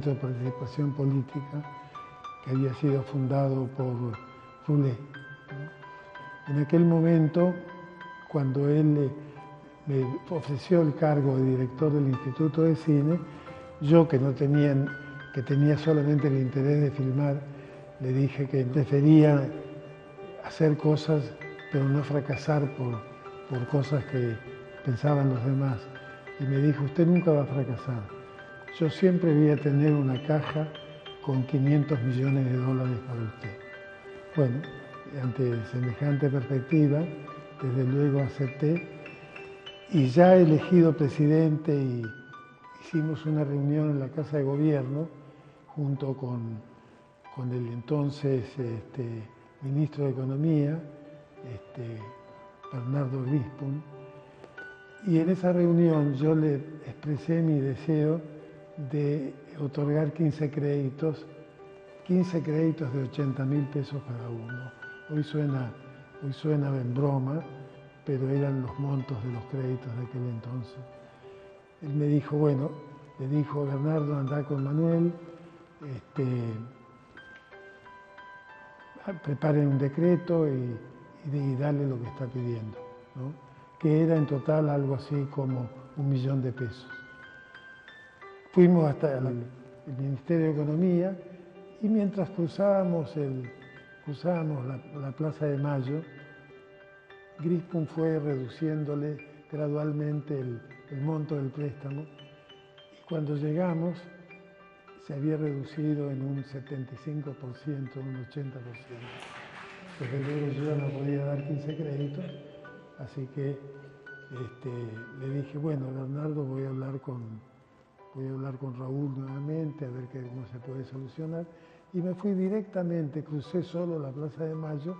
de participación política que había sido fundado por Roulet. En aquel momento, cuando él me ofreció el cargo de director del Instituto de Cine, yo que tenía solamente el interés de filmar, le dije que prefería hacer cosas, pero no fracasar por cosas que pensaban los demás. Y me dijo, usted nunca va a fracasar. Yo siempre voy a tener una caja con 500 millones de dólares para usted. Bueno, ante semejante perspectiva, desde luego acepté. Y ya elegido presidente, y hicimos una reunión en la Casa de Gobierno junto con el entonces ministro de Economía, Bernardo Grispun. Y en esa reunión yo le expresé mi deseo de otorgar 15 créditos de 80.000 pesos cada uno. Hoy suena en broma, pero eran los montos de los créditos de aquel entonces. Él me dijo, bueno, le dijo a Bernardo, andá con Manuel, preparen un decreto y dale lo que está pidiendo, ¿no? Que era en total algo así como 1 millón de pesos. Fuimos hasta el Ministerio de Economía y mientras cruzábamos la Plaza de Mayo, Grispun fue reduciéndole gradualmente el monto del préstamo y cuando llegamos se había reducido en un 75%, un 80%. Desde luego yo ya no podía dar 15 créditos, así que le dije, bueno, Bernardo, voy a hablar con Raúl nuevamente a ver cómo se puede solucionar. Y me fui directamente, crucé solo la Plaza de Mayo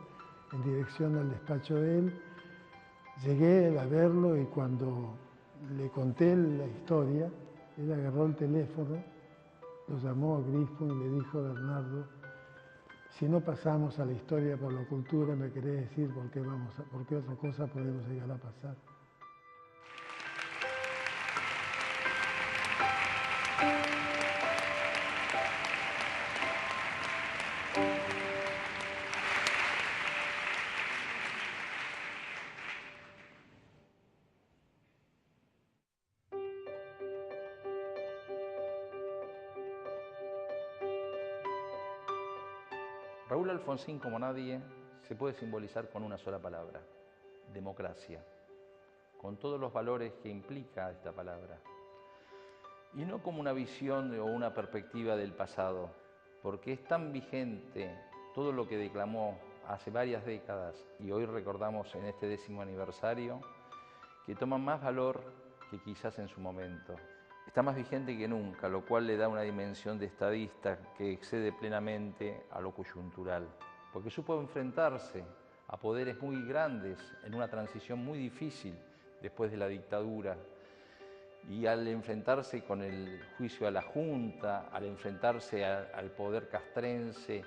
en dirección al despacho de él. Llegué a verlo y cuando le conté la historia, él agarró el teléfono, lo llamó a Grispun y le dijo a Bernardo, si no pasamos a la historia por la cultura, ¿me querés decir por qué otra cosa podemos llegar a pasar? Raúl Alfonsín, como nadie, se puede simbolizar con una sola palabra: democracia, con todos los valores que implica esta palabra. Y no como una visión o una perspectiva del pasado, porque es tan vigente todo lo que declamó hace varias décadas y hoy recordamos en este 10º aniversario, que toma más valor que quizás en su momento. Está más vigente que nunca, lo cual le da una dimensión de estadista que excede plenamente a lo coyuntural, porque supo enfrentarse a poderes muy grandes en una transición muy difícil después de la dictadura, y al enfrentarse con el juicio a la Junta, al enfrentarse al poder castrense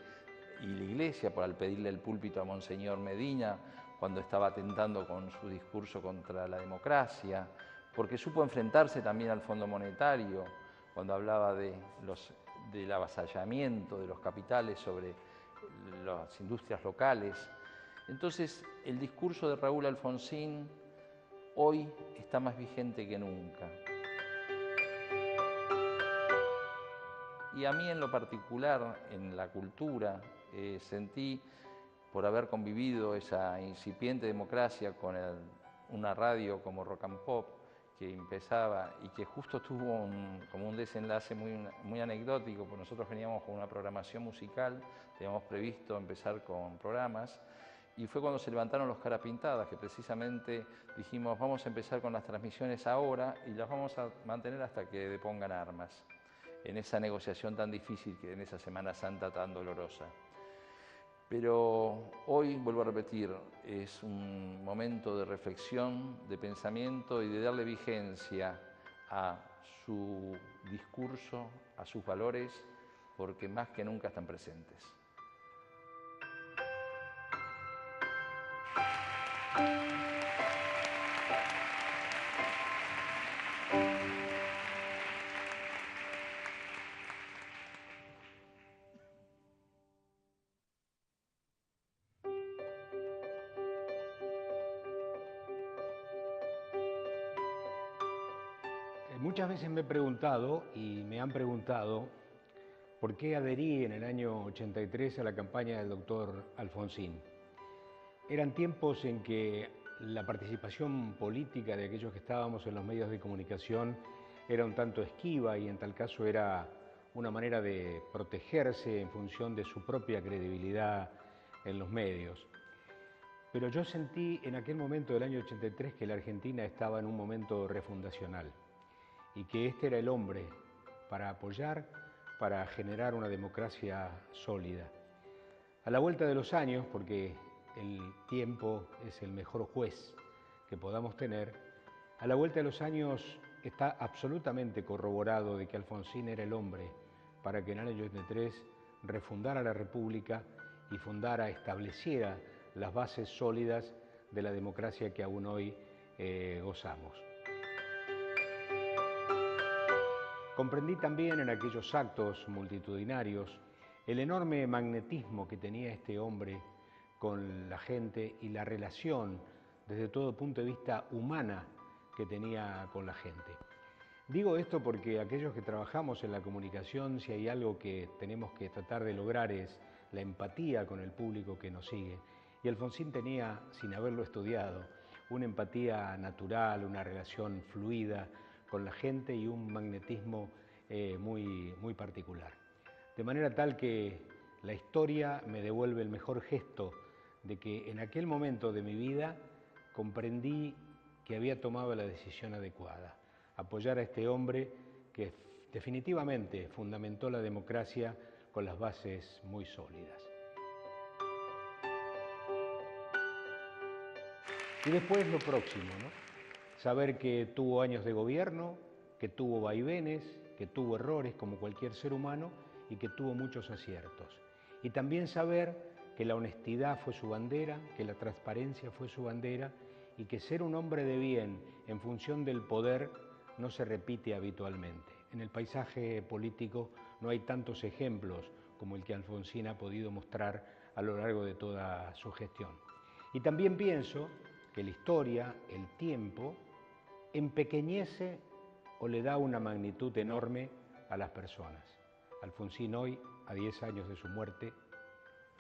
y la Iglesia al pedirle el púlpito a Monseñor Medina cuando estaba atentando con su discurso contra la democracia, porque supo enfrentarse también al Fondo Monetario cuando hablaba del avasallamiento de los capitales sobre las industrias locales. Entonces, el discurso de Raúl Alfonsín hoy está más vigente que nunca. Y a mí en lo particular, en la cultura, sentí, por haber convivido esa incipiente democracia con una radio como Rock and Pop, que empezaba y que justo tuvo como un desenlace muy anecdótico, porque nosotros veníamos con una programación musical, teníamos previsto empezar con programas, y fue cuando se levantaron los Carapintadas, que precisamente dijimos, vamos a empezar con las transmisiones ahora y las vamos a mantener hasta que depongan armas, en esa negociación tan difícil, que en esa Semana Santa tan dolorosa. Pero hoy, vuelvo a repetir, es un momento de reflexión, de pensamiento y de darle vigencia a su discurso, a sus valores, porque más que nunca están presentes. Muchas veces me he preguntado y me han preguntado por qué adherí en el año 83 a la campaña del doctor Alfonsín. Eran tiempos en que la participación política de aquellos que estábamos en los medios de comunicación era un tanto esquiva y en tal caso era una manera de protegerse en función de su propia credibilidad en los medios. Pero yo sentí en aquel momento del año 83 que la Argentina estaba en un momento refundacional y que este era el hombre para apoyar, para generar una democracia sólida. A la vuelta de los años, porque el tiempo es el mejor juez que podamos tener, a la vuelta de los años está absolutamente corroborado de que Alfonsín era el hombre para que en el año 83 refundara la República y estableciera las bases sólidas de la democracia que aún hoy gozamos. Comprendí también en aquellos actos multitudinarios el enorme magnetismo que tenía este hombre con la gente y la relación desde todo punto de vista humana que tenía con la gente. Digo esto porque aquellos que trabajamos en la comunicación, si hay algo que tenemos que tratar de lograr es la empatía con el público que nos sigue. Y Alfonsín tenía, sin haberlo estudiado, una empatía natural, una relación fluida con la gente y un magnetismo muy particular. De manera tal que la historia me devuelve el mejor gesto de que en aquel momento de mi vida comprendí que había tomado la decisión adecuada, apoyar a este hombre que definitivamente fundamentó la democracia con las bases muy sólidas. Y después lo próximo, ¿no? Saber que tuvo años de gobierno, que tuvo vaivenes, que tuvo errores como cualquier ser humano y que tuvo muchos aciertos. Y también saber que la honestidad fue su bandera, que la transparencia fue su bandera y que ser un hombre de bien en función del poder no se repite habitualmente. En el paisaje político no hay tantos ejemplos como el que Alfonsín ha podido mostrar a lo largo de toda su gestión. Y también pienso que la historia, el tiempo, empequeñece o le da una magnitud enorme a las personas. Alfonsín hoy, a 10 años de su muerte,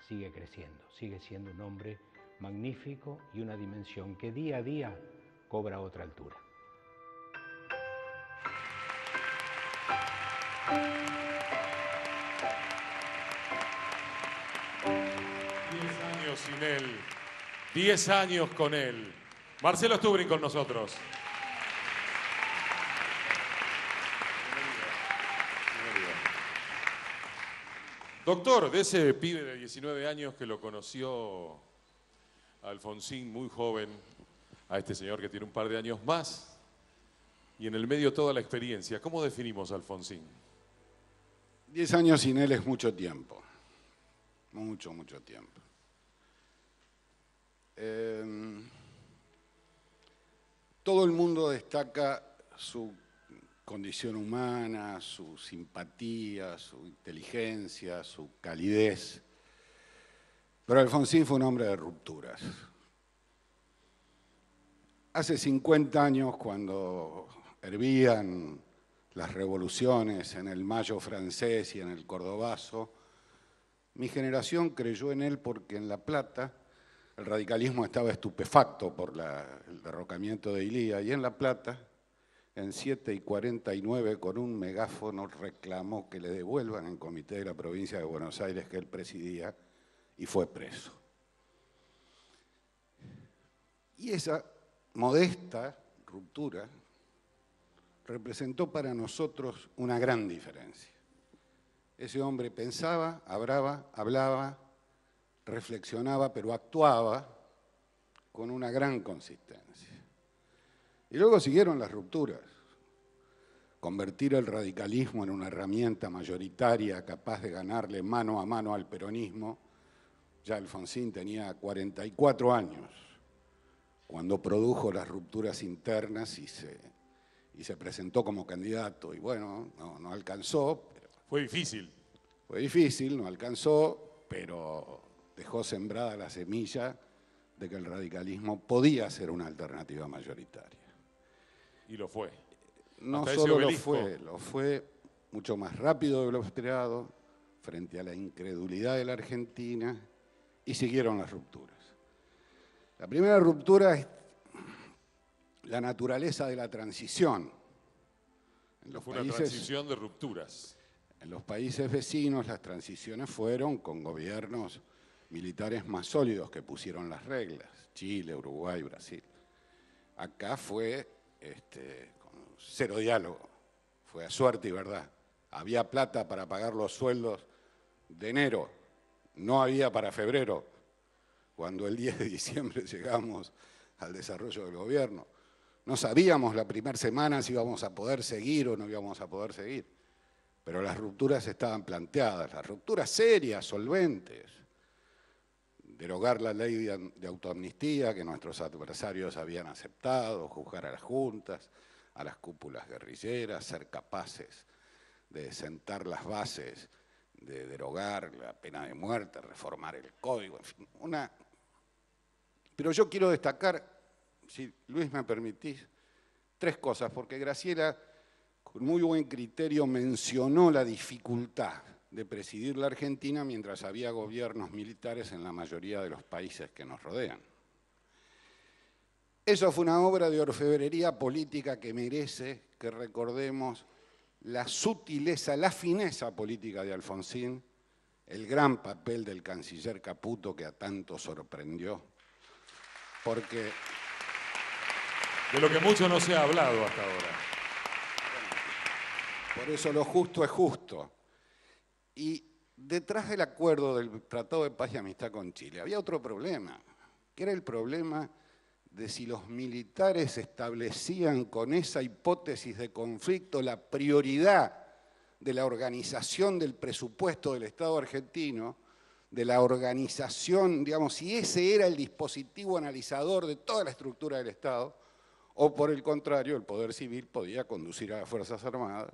sigue creciendo, sigue siendo un hombre magnífico y una dimensión que día a día cobra otra altura. Sin él, 10 años con él. Marcelo Stubrin con nosotros. Doctor, de ese pibe de 19 años que lo conoció a Alfonsín muy joven, a este señor que tiene un par de años más, y en el medio toda la experiencia, ¿cómo definimos a Alfonsín? 10 años sin él es mucho tiempo, mucho tiempo. Todo el mundo destaca su condición humana, su simpatía, su inteligencia, su calidez. Pero Alfonsín fue un hombre de rupturas. Hace 50 años, cuando hervían las revoluciones en el Mayo francés y en el Cordobazo, mi generación creyó en él porque en La Plata el radicalismo estaba estupefacto por el derrocamiento de Ilía, y en La Plata, en 7:49, con un megáfono reclamó que le devuelvan el comité de la provincia de Buenos Aires que él presidía, y fue preso. Y esa modesta ruptura representó para nosotros una gran diferencia. Ese hombre pensaba, hablaba, reflexionaba, pero actuaba con una gran consistencia. Y luego siguieron las rupturas. Convertir el radicalismo en una herramienta mayoritaria capaz de ganarle mano a mano al peronismo. Ya Alfonsín tenía 44 años cuando produjo las rupturas internas y se presentó como candidato. Y bueno, no alcanzó. Fue difícil. Fue difícil, no alcanzó, pero dejó sembrada la semilla de que el radicalismo podía ser una alternativa mayoritaria. Y lo fue. no hasta ese solo obelisco. lo fue mucho más rápido de lo esperado, frente a la incredulidad de la Argentina, y siguieron las rupturas. La primera ruptura es la naturaleza de la transición. Fue una transición de rupturas. En los países vecinos las transiciones fueron con gobiernos militares más sólidos que pusieron las reglas, Chile, Uruguay, Brasil. Acá fue con cero diálogo, fue a suerte y verdad. Había plata para pagar los sueldos de enero, no había para febrero, cuando el 10 de diciembre llegamos al desarrollo del gobierno. No sabíamos la primera semana si íbamos a poder seguir o no íbamos a poder seguir, pero las rupturas estaban planteadas, las rupturas serias, solventes. Derogar la ley de autoamnistía que nuestros adversarios habían aceptado, juzgar a las juntas, a las cúpulas guerrilleras, ser capaces de sentar las bases, de derogar la pena de muerte, reformar el código, en fin, Pero yo quiero destacar, si Luis me permitís, 3 cosas, porque Graciela, con muy buen criterio, mencionó la dificultad de presidir la Argentina mientras había gobiernos militares en la mayoría de los países que nos rodean. Eso fue una obra de orfebrería política que merece que recordemos la sutileza, la fineza política de Alfonsín, el gran papel del canciller Caputo que a tanto sorprendió, porque... De lo que mucho no se ha hablado hasta ahora. Por eso lo justo es justo. Y detrás del acuerdo del Tratado de Paz y Amistad con Chile había otro problema, que era el problema de si los militares establecían con esa hipótesis de conflicto la prioridad de la organización del presupuesto del Estado argentino, de la organización, digamos, si ese era el dispositivo analizador de toda la estructura del Estado, o por el contrario, el Poder Civil podía conducir a las Fuerzas Armadas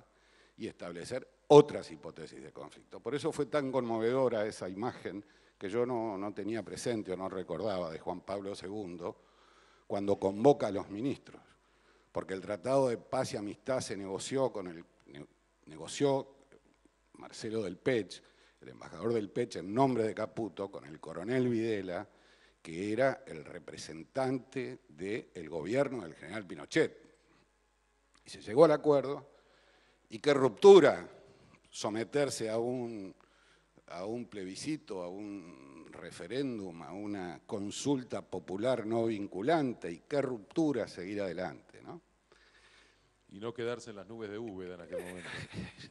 y establecer otras hipótesis de conflicto. Por eso fue tan conmovedora esa imagen que yo no tenía presente o no recordaba de Juan Pablo II, cuando convoca a los ministros, porque el Tratado de Paz y Amistad se negoció Marcelo Del Pech, el embajador Del Pech, en nombre de Caputo, con el coronel Videla, que era el representante del gobierno del general Pinochet. Y se llegó al acuerdo, y qué ruptura someterse a un plebiscito, a un referéndum, a una consulta popular no vinculante, y qué ruptura seguir adelante, ¿no? Y no quedarse en las nubes de Úbeda en aquel momento.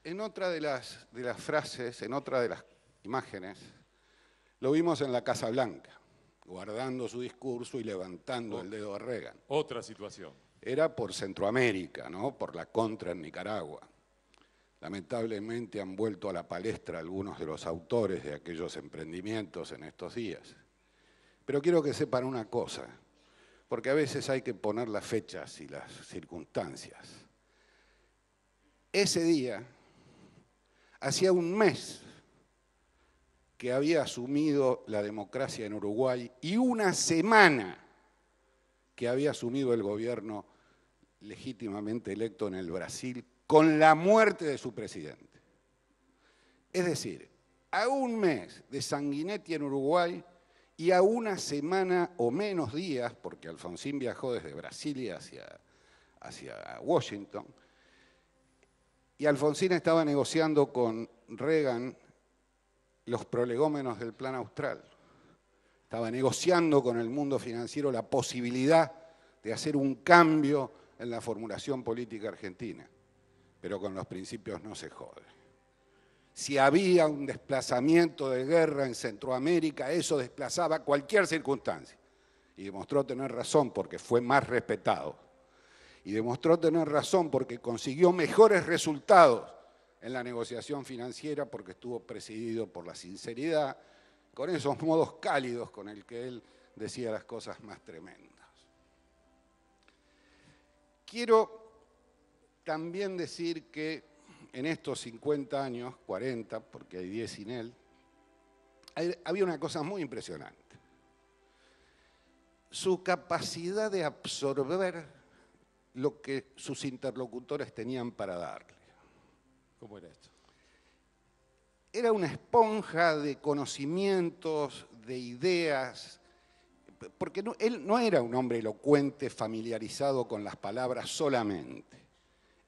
En otra de las frases, en otra de las imágenes, lo vimos en la Casa Blanca, guardando su discurso y levantando el dedo a Reagan. Otra situación. Era por Centroamérica, ¿no? Por la contra en Nicaragua. Lamentablemente han vuelto a la palestra algunos de los autores de aquellos emprendimientos en estos días. Pero quiero que sepan una cosa, porque a veces hay que poner las fechas y las circunstancias. Ese día, hacía un mes que había asumido la democracia en Uruguay y una semana que había asumido el gobierno legítimamente electo en el Brasil con la muerte de su presidente. Es decir, a un mes de Sanguinetti en Uruguay y a una semana o menos días, porque Alfonsín viajó desde Brasilia hacia Washington, y Alfonsín estaba negociando con Reagan los prolegómenos del Plan Austral. Estaba negociando con el mundo financiero la posibilidad de hacer un cambio en la formulación política argentina. Pero con los principios no se jode. Si había un desplazamiento de guerra en Centroamérica, eso desplazaba cualquier circunstancia. Y demostró tener razón porque fue más respetado. Y demostró tener razón porque consiguió mejores resultados en la negociación financiera porque estuvo presidido por la sinceridad, con esos modos cálidos con el que él decía las cosas más tremendas. Quiero también decir que en estos 50 años, 40, porque hay 10 sin él, había una cosa muy impresionante. Su capacidad de absorber lo que sus interlocutores tenían para darle. ¿Cómo era esto? Era una esponja de conocimientos, de ideas, porque él no era un hombre elocuente, familiarizado con las palabras solamente.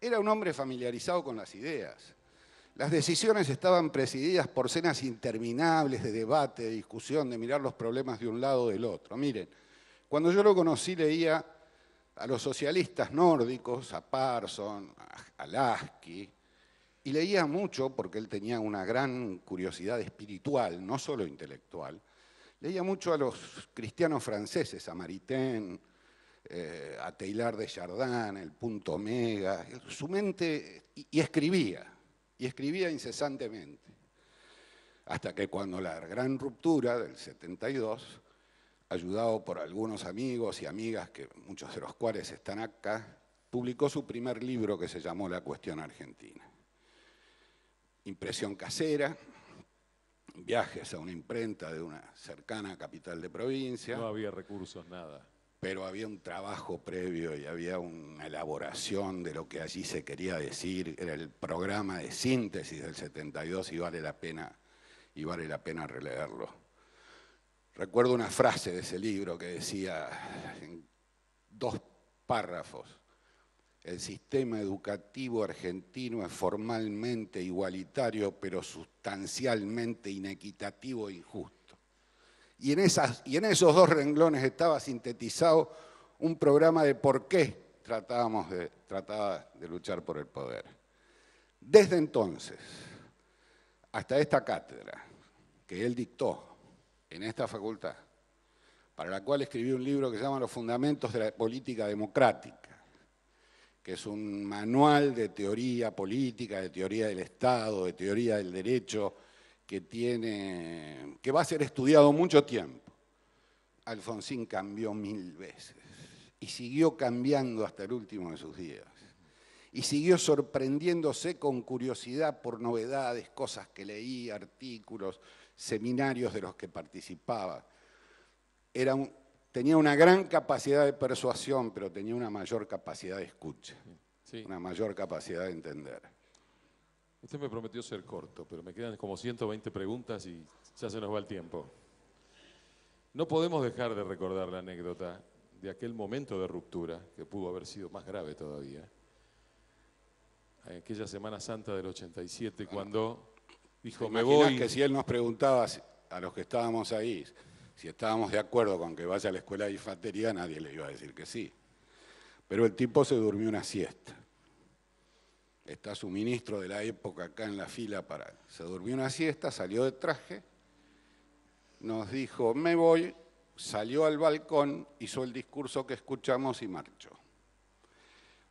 Era un hombre familiarizado con las ideas. Las decisiones estaban presididas por cenas interminables de debate, de discusión, de mirar los problemas de un lado o del otro. Miren, cuando yo lo conocí leía a los socialistas nórdicos, a Parson, a Lasky, y leía mucho, porque él tenía una gran curiosidad espiritual, no solo intelectual, leía mucho a los cristianos franceses, a Maritain, a Teilhard de Chardin, el Punto Omega, su mente, y escribía incesantemente. Hasta que cuando la gran ruptura del 72, ayudado por algunos amigos y amigas, que muchos de los cuales están acá, publicó su primer libro que se llamó La Cuestión Argentina. Impresión casera, viajes a una imprenta de una cercana capital de provincia. No había recursos, nada. Pero había un trabajo previo y había una elaboración de lo que allí se quería decir. Era el programa de síntesis del 72 y vale la pena releerlo. Recuerdo una frase de ese libro que decía en 2 párrafos: el sistema educativo argentino es formalmente igualitario, pero sustancialmente inequitativo e injusto. Y en esos 2 renglones estaba sintetizado un programa de por qué trataba de luchar por el poder. Desde entonces, hasta esta cátedra que él dictó en esta facultad, para la cual escribió un libro que se llama Los Fundamentos de la Política Democrática, que es un manual de teoría política, de teoría del Estado, de teoría del derecho, que va a ser estudiado mucho tiempo. Alfonsín cambió 1000 veces y siguió cambiando hasta el último de sus días. Y siguió sorprendiéndose con curiosidad por novedades, cosas que leía, artículos, seminarios de los que participaba. Tenía una gran capacidad de persuasión, pero tenía una mayor capacidad de escucha, sí, una mayor capacidad de entender. Usted me prometió ser corto, pero me quedan como 120 preguntas y ya se nos va el tiempo. No podemos dejar de recordar la anécdota de aquel momento de ruptura, que pudo haber sido más grave todavía. Aquella Semana Santa del 87, cuando dijo, me voy... que si él nos preguntaba a los que estábamos ahí si estábamos de acuerdo con que vaya a la escuela de infantería, nadie le iba a decir que sí. Pero el tipo se durmió una siesta. Está su ministro de la época acá en la fila se durmió una siesta, salió de traje, nos dijo, me voy, salió al balcón, hizo el discurso que escuchamos y marchó.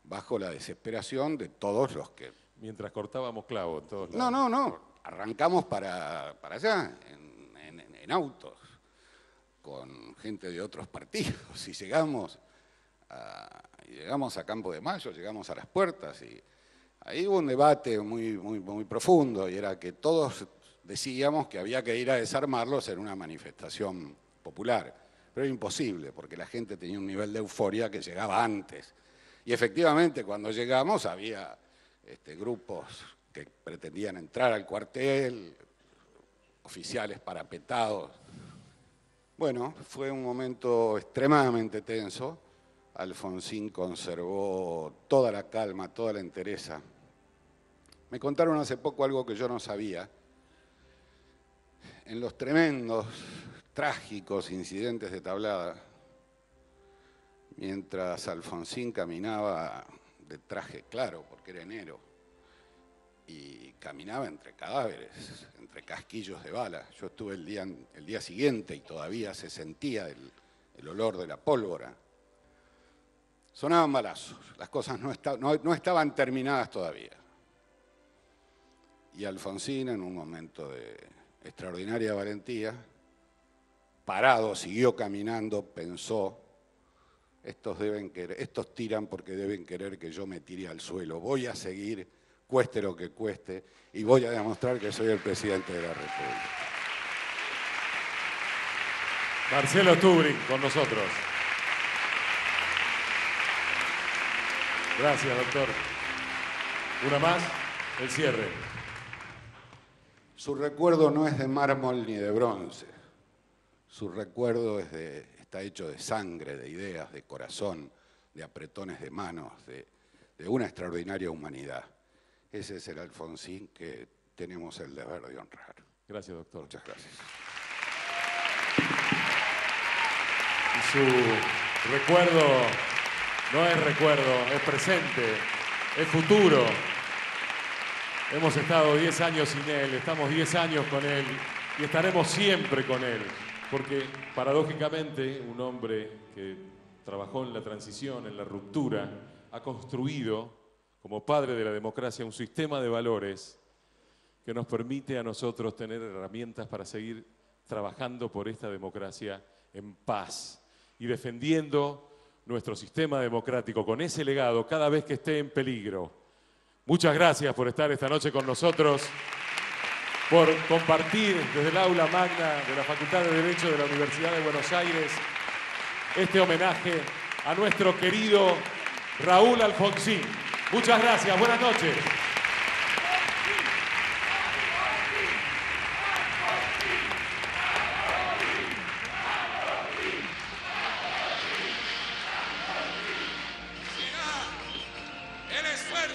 Bajo la desesperación de todos los que... Mientras cortábamos clavos, todos lados. No, arrancamos para allá, en autos, con gente de otros partidos, y llegamos a Campo de Mayo, llegamos a las puertas, y ahí hubo un debate muy profundo, y era que todos decíamos que había que ir a desarmarlos en una manifestación popular, pero era imposible, porque la gente tenía un nivel de euforia que llegaba antes. Y efectivamente, cuando llegamos había grupos que pretendían entrar al cuartel, oficiales parapetados. Bueno, fue un momento extremadamente tenso. Alfonsín conservó toda la calma, toda la entereza. Me contaron hace poco algo que yo no sabía. En los tremendos, trágicos incidentes de Tablada, mientras Alfonsín caminaba de traje claro, porque era enero, y caminaba entre cadáveres, entre casquillos de bala. Yo estuve el día siguiente y todavía se sentía el olor de la pólvora. Sonaban balazos, las cosas no estaban terminadas todavía. Y Alfonsín, en un momento de extraordinaria valentía, parado, siguió caminando, pensó, estos tiran porque deben querer que yo me tire al suelo. Voy a seguir, cueste lo que cueste, y voy a demostrar que soy el presidente de la República. Marcelo Tubring con nosotros. Gracias, doctor. Una más, el cierre. Su recuerdo no es de mármol ni de bronce. Su recuerdo está hecho de sangre, de ideas, de corazón, de apretones de manos, de una extraordinaria humanidad. Ese es el Alfonsín que tenemos el deber de honrar. Gracias, doctor. Muchas gracias. Y su recuerdo no es recuerdo, es presente, es futuro. Hemos estado 10 años sin él, estamos 10 años con él y estaremos siempre con él. Porque, paradójicamente, un hombre que trabajó en la transición, en la ruptura, ha construido, como padre de la democracia, un sistema de valores que nos permite a nosotros tener herramientas para seguir trabajando por esta democracia en paz y defendiendo nuestro sistema democrático con ese legado cada vez que esté en peligro. Muchas gracias por estar esta noche con nosotros, por compartir desde el aula magna de la Facultad de Derecho de la Universidad de Buenos Aires este homenaje a nuestro querido Raúl Alfonsín. Muchas gracias, buenas noches.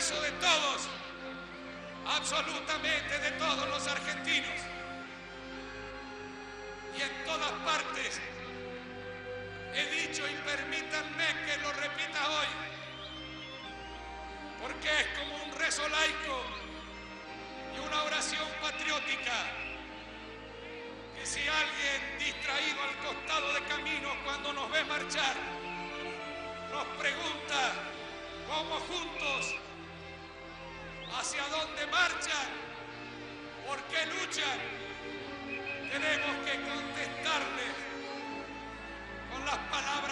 De todos, absolutamente de todos los argentinos, y en todas partes he dicho, y permítanme que lo repita hoy, porque es como un rezo laico y una oración patriótica, que si alguien distraído al costado de camino cuando nos ve marchar nos pregunta cómo juntos, hacia dónde marchan, por qué luchan, tenemos que contestarles con las palabras